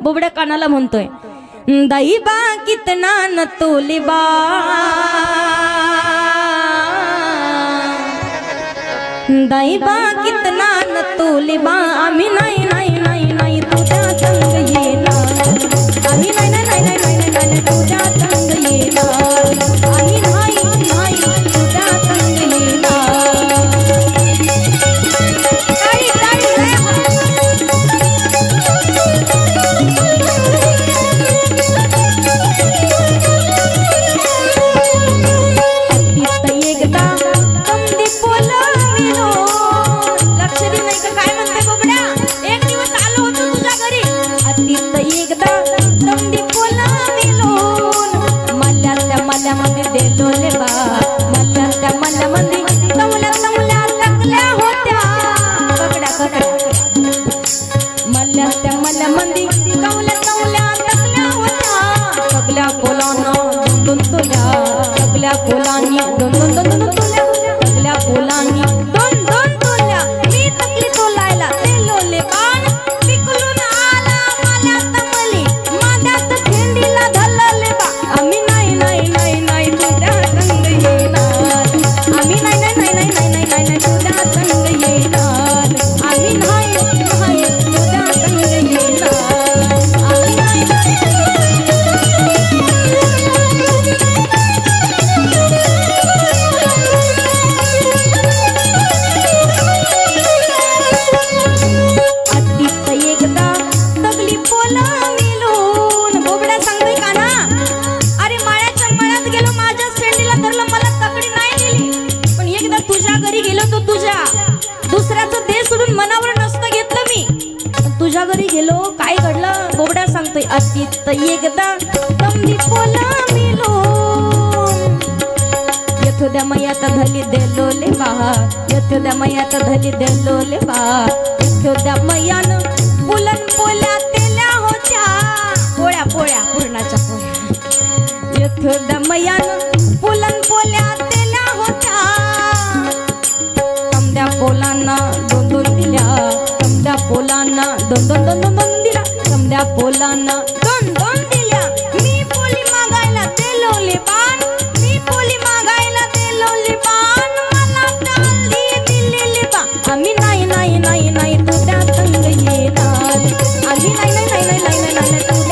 बोबड्या कानाला म्हणतोय, दैबा कितना न तोलिबा, दैबा कितना न तोलिबा, आम्ही नाही नाही नाही नाही तुझ्या संग येणार, आम्ही नाही नाही नाही नाही नाही तुझ्या संग येणार, आम्ही नाही नाही तुझ्या संग येणार। तुझ्या घरी गेलो काय घडलं बोबड्या सांगतोय, अतीत एकदा तंबी पोला मिलो, यथोद्या मयात धली देलोले बा, यथोद्या मयात धली देलोले बा, यथोद्या मयान पुलन पोल्या तेल्या होत्या, पोळ्या पोळ्या पूर्णाच्या पोळ्या, यथोद्या मयान पुलन पोल्या तेल्या होत्या, तमद्या पोलांना दोन दोन दिल्या, तमद्या पोलांना दोन दोन दोन दोन दोन दिला, तमद्या पोलांना दोन दोन दिल्या, मी पोली मागायला ते लोले बाण, मी पोली मागायला ते लोले बाण, मला चालली दिलेली बा, आम्ही नाही नाही नाही नाही तुझ्या संग येणार, आम्ही नाही नाही नाही नाही नाही नाही